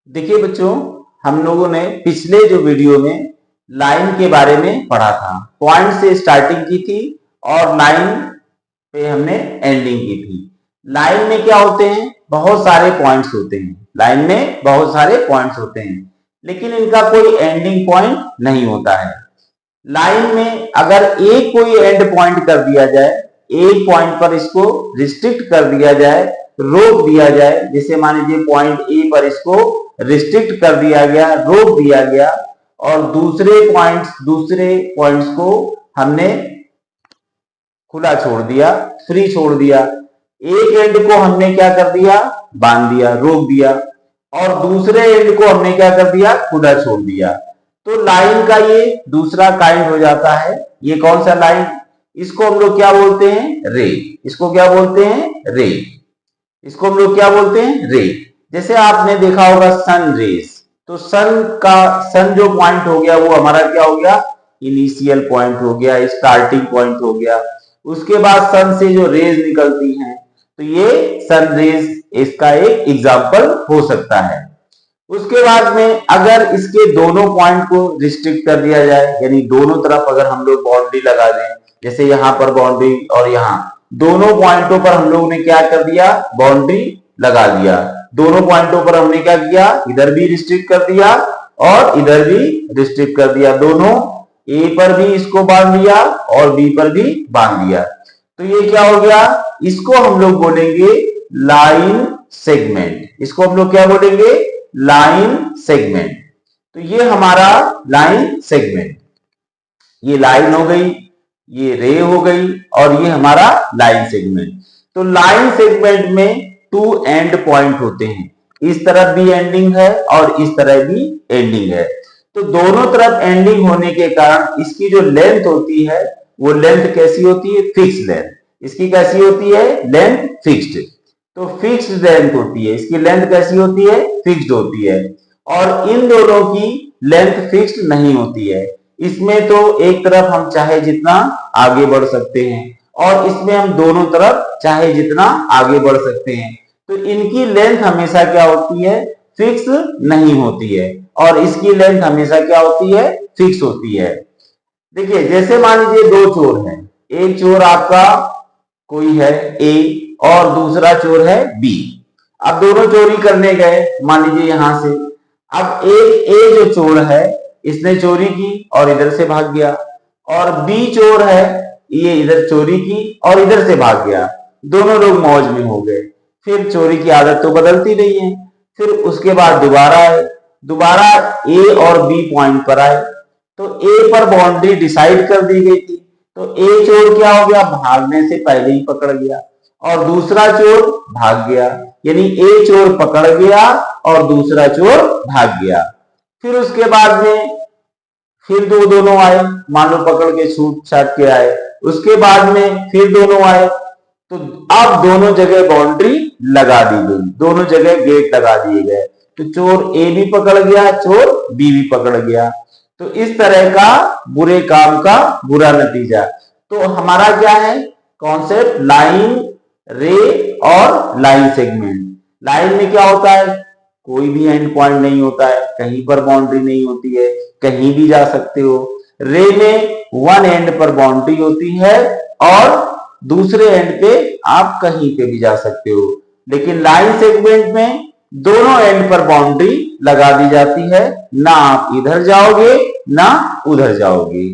देखिए बच्चों, हम लोगों ने पिछले जो वीडियो में लाइन के बारे में पढ़ा था। पॉइंट से स्टार्टिंग की थी और लाइन पे हमने एंडिंग की थी। लाइन में क्या होते हैं? बहुत सारे पॉइंट्स होते हैं। लाइन में बहुत सारे पॉइंट्स होते हैं, लेकिन इनका कोई एंडिंग पॉइंट नहीं होता है। लाइन में अगर एक कोई एंड पॉइंट कर दिया जाए, एक पॉइंट पर इसको रिस्ट्रिक्ट कर दिया जाए, रोक दिया जाए, जैसे मान लीजिए पॉइंट ए पर इसको रिस्ट्रिक्ट कर दिया गया, रोक दिया गया, और दूसरे पॉइंट्स को हमने खुला छोड़ दिया, फ्री छोड़ दिया। एक एंड को हमने क्या कर दिया? बांध दिया, रोक दिया, और दूसरे एंड को हमने क्या कर दिया? खुला छोड़ दिया। तो लाइन का ये दूसरा काइंड हो जाता है। ये कौन सा लाइन? इसको हम लोग क्या बोलते हैं? रे। इसको क्या बोलते हैं? रे। इसको हम लोग क्या बोलते हैं? रे। जैसे आपने देखा होगा सन रेस, तो सन जो पॉइंट हो गया वो हमारा क्या हो गया? इनिशियल पॉइंट हो गया, स्टार्टिंग पॉइंट हो गया। उसके बाद सन से जो रेज निकलती हैं, तो ये सन रेज इसका एक एग्जाम्पल हो सकता है। उसके बाद में अगर इसके दोनों पॉइंट को रिस्ट्रिक्ट कर दिया जाए, यानी दोनों तरफ अगर हम लोग बाउंड्री लगा दें, जैसे यहाँ पर बाउंड्री और यहाँ दोनों पॉइंटों पर हम लोग ने क्या कर दिया? बाउंड्री लगा दिया। दोनों पॉइंटों पर हमने क्या किया? इधर भी रिस्ट्रिक्ट कर दिया और इधर भी रिस्ट्रिक्ट कर दिया। दोनों ए पर भी इसको बांध दिया और बी पर भी बांध दिया। तो ये क्या हो गया? इसको हम लोग बोलेंगे लाइन सेगमेंट। इसको हम लोग क्या बोलेंगे? Line segment. तो ये हमारा लाइन सेगमेंट, ये लाइन हो गई, ये रे हो गई, और ये हमारा लाइन सेगमेंट। तो लाइन सेगमेंट में टू एंड पॉइंट होते हैं। इस तरफ भी एंडिंग है और इस तरफ भी एंडिंग है। तो दोनों तरफ एंडिंग होने के कारण इसकी जो लेंथ होती है वो लेंथ कैसी होती है? Fix length. इसकी कैसी होती है? Length fixed. तो फिक्स्ड लेंथ होती है, इसकी लेंथ कैसी होती है? फिक्स्ड होती है। और इन दोनों की लेंथ फिक्स्ड नहीं होती है। इसमें तो एक तरफ हम चाहे जितना आगे बढ़ सकते हैं और इसमें हम दोनों तरफ चाहे जितना आगे बढ़ सकते हैं। तो इनकी लेंथ हमेशा क्या होती है? फिक्स नहीं होती है, और इसकी लेंथ हमेशा क्या होती है? फिक्स होती है। देखिए, जैसे मान लीजिए दो चोर हैं। एक चोर आपका कोई है ए और दूसरा चोर है बी। अब दोनों चोरी करने गए, मान लीजिए यहां से। अब एक ए जो चोर है इसने चोरी की और इधर से भाग गया, और बी चोर है, ये इधर चोरी की और इधर से भाग गया। दोनों लोग मौज में हो गए। फिर चोरी की आदत तो बदलती नहीं है। फिर उसके बाद दोबारा ए और बी पॉइंट पर आए। तो ए पर बाउंड्री डिसाइड कर दी गई थी, तो ए चोर क्या हो गया? भागने से पहले ही पकड़ गया और दूसरा चोर भाग गया। यानी ए चोर पकड़ गया और दूसरा चोर भाग गया। फिर उसके बाद में फिर दोनों आए, मान लो पकड़ के छूट छाट के आए। उसके बाद में फिर दोनों आए, तो अब दोनों जगह बाउंड्री लगा दी गई, दोनों जगह गेट लगा दिए गए। तो चोर ए भी पकड़ गया, चोर बी भी पकड़ गया। तो इस तरह का बुरे काम का बुरा नतीजा। तो हमारा क्या है कॉन्सेप्ट? लाइन, रे और लाइन सेगमेंट। लाइन में क्या होता है? कोई भी एंड पॉइंट नहीं होता है, कहीं पर बाउंड्री नहीं होती है, कहीं भी जा सकते हो। रे में वन एंड पर बाउंड्री होती है और दूसरे एंड पे आप कहीं पे भी जा सकते हो। लेकिन लाइन सेगमेंट में दोनों एंड पर बाउंड्री लगा दी जाती है, ना आप इधर जाओगे ना उधर जाओगे।